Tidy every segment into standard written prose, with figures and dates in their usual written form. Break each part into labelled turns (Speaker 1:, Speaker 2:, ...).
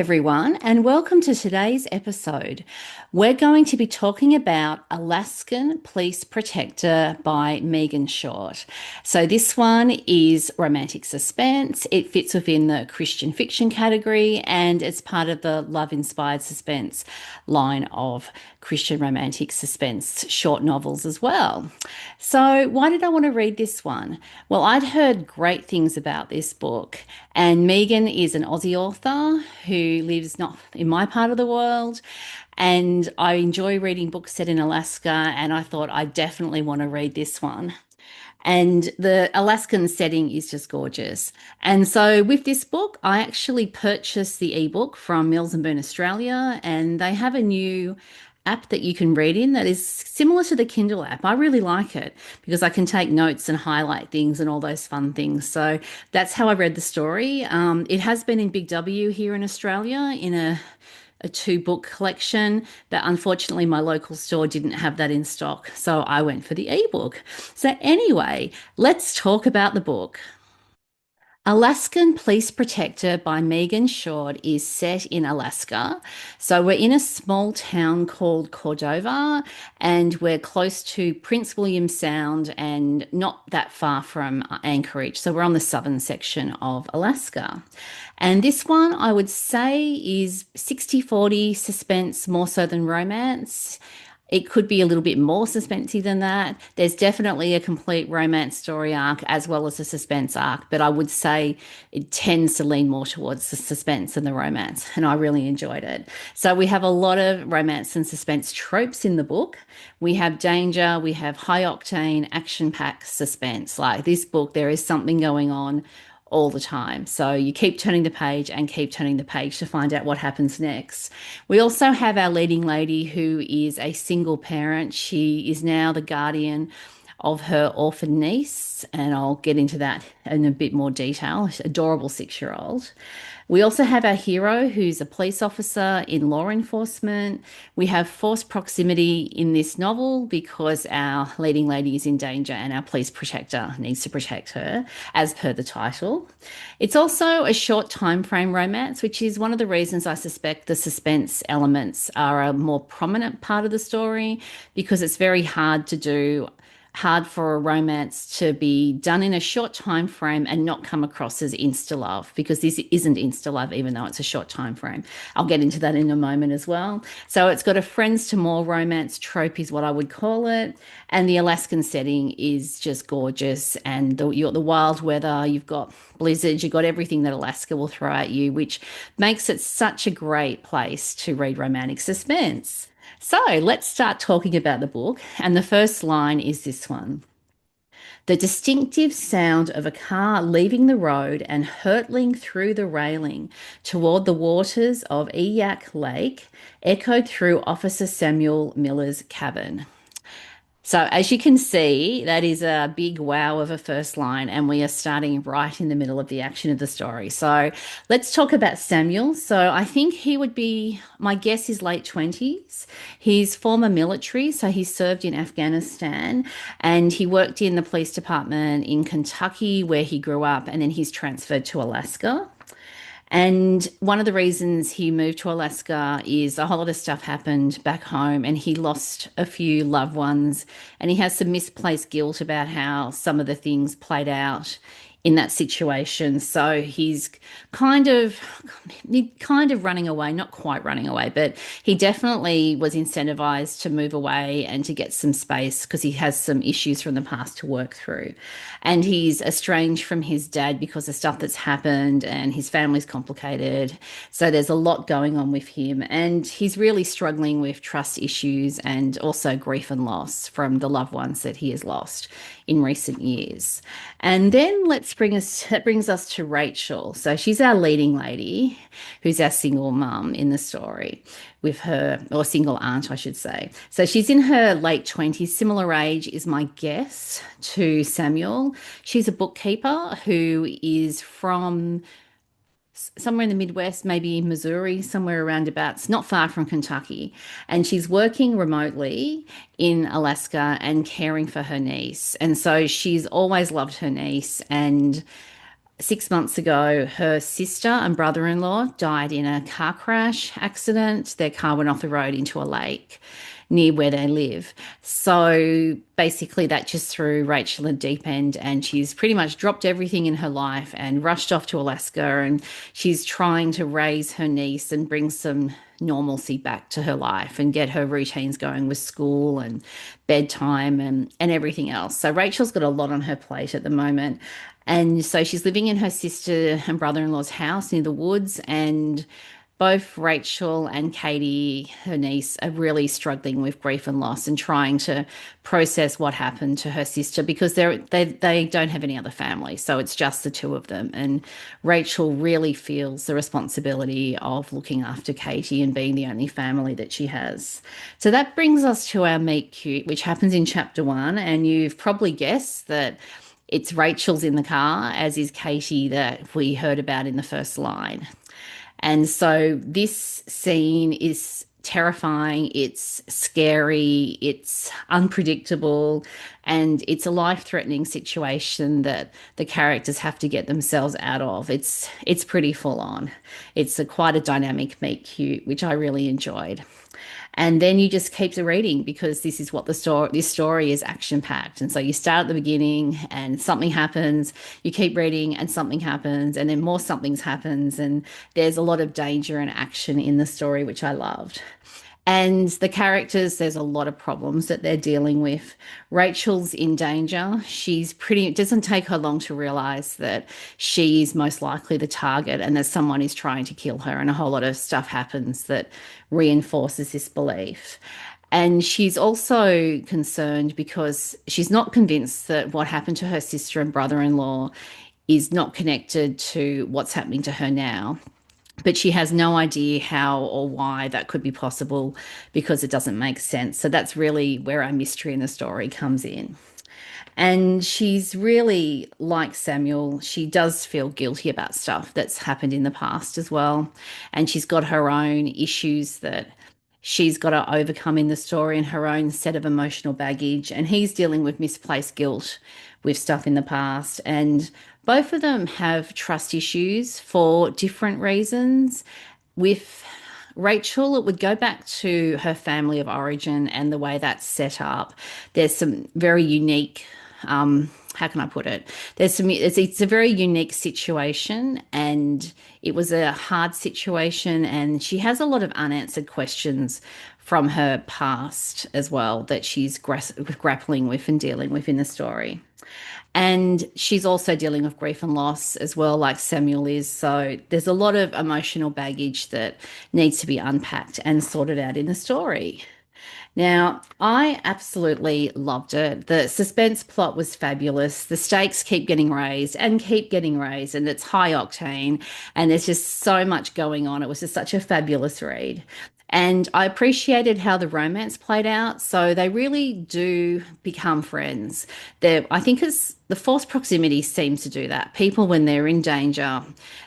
Speaker 1: everyone, and welcome to today's episode. We're going to be talking about Alaskan Police Protector by Megan Short. So, this one is romantic suspense. It fits within the Christian fiction category and it's part of the love inspired suspense line of Christian romantic suspense short novels as well. So, why did I want to read this one? Well, I'd heard great things about this book, and Megan is an Aussie author who lives not in my part of the world. And I enjoy reading books set in Alaska, and I thought I definitely want to read this one. And the Alaskan setting is just gorgeous. And so with this book, I actually purchased the ebook from Mills and Boon Australia, and they have a new app that you can read in that is similar to the Kindle app. I really like it because I can take notes and highlight things and all those fun things. So that's how I read the story. It has been in Big W here in Australia in a two-book collection, but unfortunately my local store didn't have that in stock, so I went for the ebook. So anyway, let's talk about the book. Alaskan Police Protector by Megan Short is set in Alaska. So we're in a small town called Cordova, and we're close to Prince William Sound and not that far from Anchorage. So we're on the southern section of Alaska. And this one I would say is 60-40 suspense more so than romance. It could be a little bit more suspensey than that. There's definitely a complete romance story arc as well as a suspense arc, but I would say it tends to lean more towards the suspense than the romance, and I really enjoyed it. So we have a lot of romance and suspense tropes in the book. We have danger, we have high octane, action-packed suspense. Like this book, there is something going on all the time. So you keep turning the page and keep turning the page to find out what happens next. We also have our leading lady who is a single parent. She is now the guardian of her orphan niece, and I'll get into that in a bit more detail. Adorable 6-year-old. We also have our hero who's a police officer in law enforcement. We have forced proximity in this novel because our leading lady is in danger and our police protector needs to protect her, as per the title. It's also a short time frame romance, which is one of the reasons I suspect the suspense elements are a more prominent part of the story, because it's very hard for a romance to be done in a short time frame and not come across as insta love, because this isn't insta love even though it's a short time frame. I'll get into that in a moment as well. So it's got a friends to more romance trope is what I would call it, and the Alaskan setting is just gorgeous, and you've got the wild weather, you've got blizzards, you've got everything that Alaska will throw at you, which makes it such a great place to read romantic suspense. So let's start talking about the book. And the first line is this one. The distinctive sound of a car leaving the road and hurtling through the railing toward the waters of Eyak Lake echoed through Officer Samuel Miller's cabin. So as you can see, that is a big wow of a first line, and we are starting right in the middle of the action of the story. So let's talk about Samuel. So I think he would be, my guess is late 20s. He's former military, so he served in Afghanistan, and he worked in the police department in Kentucky where he grew up, and then he's transferred to Alaska. And one of the reasons he moved to Alaska is a whole lot of stuff happened back home and he lost a few loved ones, and he has some misplaced guilt about how some of the things played out in that situation. So he's kind of running away, not quite running away, but he definitely was incentivized to move away and to get some space because he has some issues from the past to work through. And he's estranged from his dad because of stuff that's happened, and his family's complicated. So there's a lot going on with him, and he's really struggling with trust issues and also grief and loss from the loved ones that he has lost in recent years. And then that brings us to Rachel. So she's our leading lady, who's our single mum in the story with her, or single aunt, I should say. So she's in her late 20s, similar age is my guess to Samuel. She's a bookkeeper who is from somewhere in the Midwest, maybe Missouri, somewhere around abouts, not far from Kentucky. And she's working remotely in Alaska and caring for her niece. And so she's always loved her niece, and 6 months ago, her sister and brother-in-law died in a car crash accident. Their car went off the road into a lake near where they live. So basically, that just threw Rachel in deep end, and she's pretty much dropped everything in her life and rushed off to Alaska. And she's trying to raise her niece and bring some normalcy back to her life and get her routines going with school and bedtime and everything else. So Rachel's got a lot on her plate at the moment. And so she's living in her sister and brother in law's house near the woods. And both Rachel and Katie, her niece, are really struggling with grief and loss and trying to process what happened to her sister because they don't have any other family. So it's just the two of them. And Rachel really feels the responsibility of looking after Katie and being the only family that she has. So that brings us to our meet cute, which happens in chapter one. And you've probably guessed that it's Rachel's in the car, as is Katie that we heard about in the first line. And so this scene is terrifying, it's scary, it's unpredictable, and it's a life-threatening situation that the characters have to get themselves out of. It's pretty full on. It's quite a dynamic meet cute, which I really enjoyed. And then you just keep the reading because this is what this story is action packed. And so you start at the beginning and something happens, you keep reading and something happens, and then more somethings happens, and there's a lot of danger and action in the story, which I loved. And the characters, there's a lot of problems that they're dealing with. Rachel's in danger. It doesn't take her long to realize that she is most likely the target and that someone is trying to kill her. And a whole lot of stuff happens that reinforces this belief. And she's also concerned because she's not convinced that what happened to her sister and brother in law is not connected to what's happening to her now, but she has no idea how or why that could be possible because it doesn't make sense. So that's really where our mystery in the story comes in. And she's really like Samuel. She does feel guilty about stuff that's happened in the past as well. And she's got her own issues that she's got to overcome in the story and her own set of emotional baggage. And he's dealing with misplaced guilt with stuff in the past. And both of them have trust issues for different reasons. With Rachel, it would go back to her family of origin and the way that's set up. There's some very unique, how can I put it? It's a very unique situation, and it was a hard situation, and she has a lot of unanswered questions from her past as well that she's grappling with and dealing with in the story. And she's also dealing with grief and loss as well, like Samuel is. So there's a lot of emotional baggage that needs to be unpacked and sorted out in the story. Now, I absolutely loved it. The suspense plot was fabulous. The stakes keep getting raised and keep getting raised, and it's high octane, and there's just so much going on. It was just such a fabulous read. And I appreciated how the romance played out. So they really do become friends. I think it's the forced proximity seems to do that. People, when they're in danger,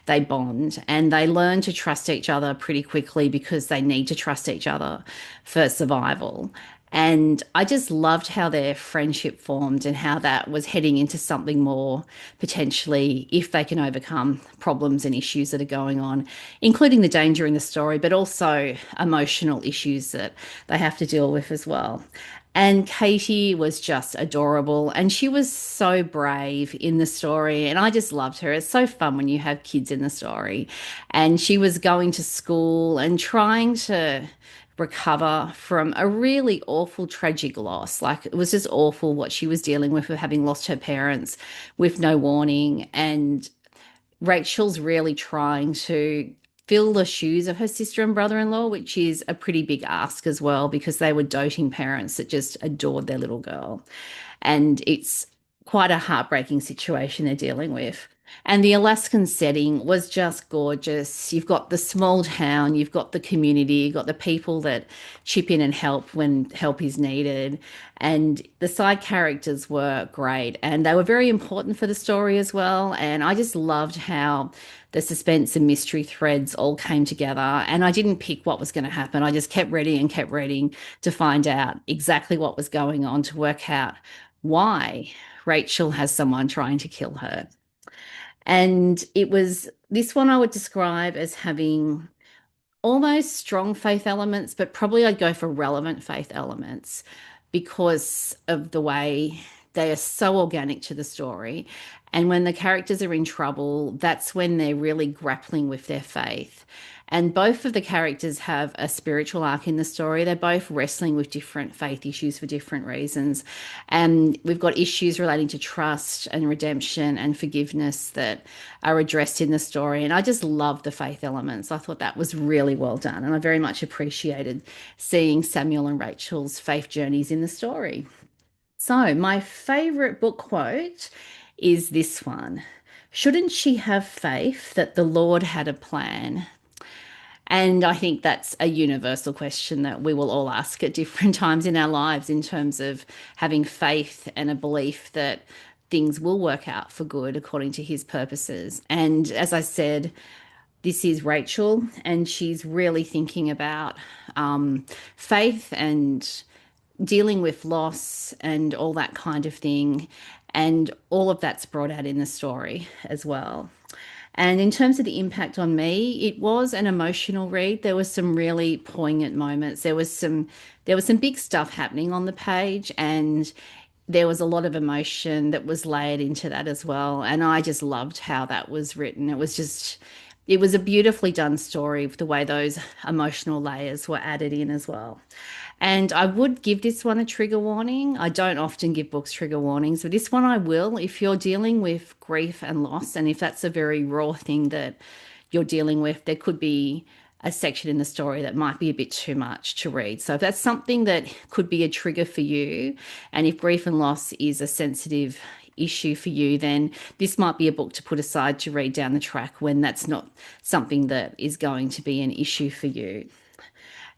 Speaker 1: they bond and they learn to trust each other pretty quickly because they need to trust each other for survival. And I just loved how their friendship formed and how that was heading into something more potentially if they can overcome problems and issues that are going on, including the danger in the story, but also emotional issues that they have to deal with as well. And Katie was just adorable and she was so brave in the story. And I just loved her. It's so fun when you have kids in the story. And she was going to school and trying to recover from a really awful, tragic loss. Like it was just awful what she was dealing with having lost her parents with no warning. And Rachel's really trying to fill the shoes of her sister and brother-in-law, which is a pretty big ask as well, because they were doting parents that just adored their little girl. And it's quite a heartbreaking situation they're dealing with. And the Alaskan setting was just gorgeous. You've got the small town, you've got the community, you've got the people that chip in and help when help is needed. And the side characters were great and they were very important for the story as well. And I just loved how the suspense and mystery threads all came together. And I didn't pick what was going to happen. I just kept reading to find out exactly what was going on, to work out why Rachel has someone trying to kill her. And it was this one I would describe as having almost strong faith elements, but probably I'd go for relevant faith elements because of the way they are so organic to the story. And when the characters are in trouble, that's when they're really grappling with their faith. And both of the characters have a spiritual arc in the story. They're both wrestling with different faith issues for different reasons. And we've got issues relating to trust and redemption and forgiveness that are addressed in the story. And I just love the faith elements. I thought that was really well done. And I very much appreciated seeing Samuel and Rachel's faith journeys in the story. So, my favorite book quote is this one. Shouldn't she have faith that the Lord had a plan? And I think that's a universal question that we will all ask at different times in our lives in terms of having faith and a belief that things will work out for good according to his purposes. And as I said, this is Rachel, and she's really thinking about faith and dealing with loss and all that kind of thing. And all of that's brought out in the story as well. And in terms of the impact on me, it was an emotional read. There was some really poignant moments. There was some big stuff happening on the page, and there was a lot of emotion that was layered into that as well. And I just loved how that was written. It was a beautifully done story with the way those emotional layers were added in as well. And I would give this one a trigger warning. I don't often give books trigger warnings, but this one I will. If you're dealing with grief and loss, and if that's a very raw thing that you're dealing with, there could be a section in the story that might be a bit too much to read. So if that's something that could be a trigger for you, and if grief and loss is a sensitive issue for you, then this might be a book to put aside to read down the track when that's not something that is going to be an issue for you.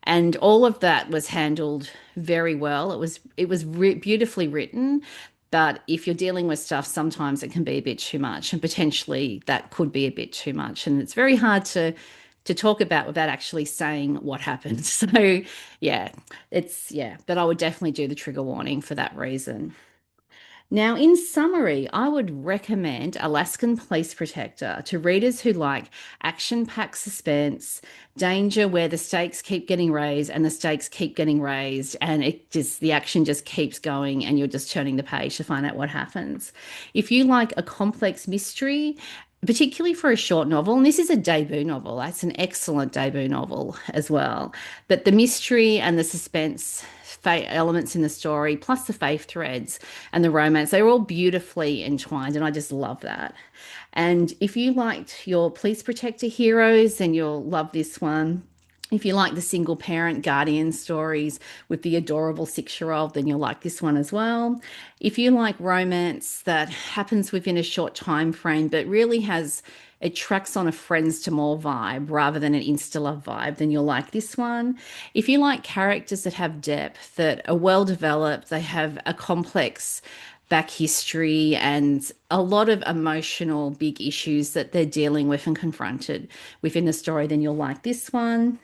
Speaker 1: And all of that was handled very well. It was beautifully written, but if you're dealing with stuff, sometimes it can be a bit too much, and potentially that could be a bit too much. And it's very hard to talk about without actually saying what happened. So yeah, yeah, but I would definitely do the trigger warning for that reason. Now, in summary, I would recommend Alaskan Police Protector to readers who like action packed suspense, danger where the stakes keep getting raised and the stakes keep getting raised, and the action just keeps going, and you're just turning the page to find out what happens. If you like a complex mystery, particularly for a short novel, and this is a debut novel, that's an excellent debut novel as well. But the mystery and the suspense elements in the story, plus the faith threads and the romance, they're all beautifully entwined, and I just love that. And if you liked your police protector heroes, then you'll love this one. If you like the single parent guardian stories with the adorable 6-year-old, then you'll like this one as well. If you like romance that happens within a short time frame but really it tracks on a friends to more vibe rather than an insta love vibe, then you'll like this one. If you like characters that have depth, that are well developed, they have a complex back history and a lot of emotional big issues that they're dealing with and confronted within the story, then you'll like this one.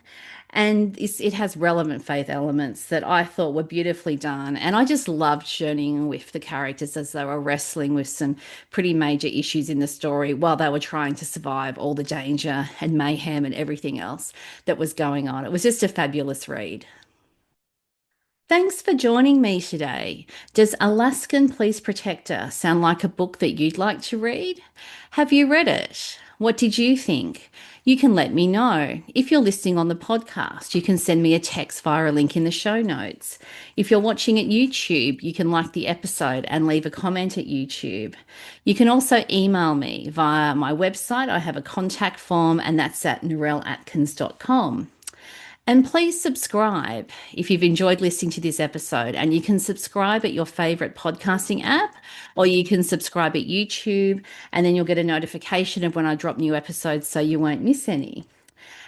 Speaker 1: And it has relevant faith elements that I thought were beautifully done. And I just loved journeying with the characters as they were wrestling with some pretty major issues in the story while they were trying to survive all the danger and mayhem and everything else that was going on. It was just a fabulous read. Thanks for joining me today. Does Alaskan Police Protector sound like a book that you'd like to read? Have you read it? What did you think? You can let me know. If you're listening on the podcast, you can send me a text via a link in the show notes. If you're watching at YouTube, you can like the episode and leave a comment at YouTube. You can also email me via my website. I have a contact form, and that's at narelleatkins.com. And please subscribe if you've enjoyed listening to this episode. And you can subscribe at your favorite podcasting app, or you can subscribe at YouTube, and then you'll get a notification of when I drop new episodes so you won't miss any.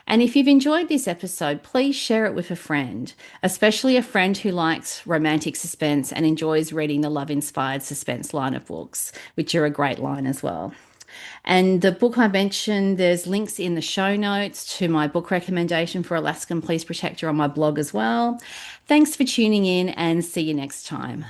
Speaker 1: And if you've enjoyed this episode, please share it with a friend, especially a friend who likes romantic suspense and enjoys reading the love-inspired suspense line of books, which are a great line as well. And the book I mentioned, there's links in the show notes to my book recommendation for Alaskan Police Protector on my blog as well. Thanks for tuning in, and see you next time.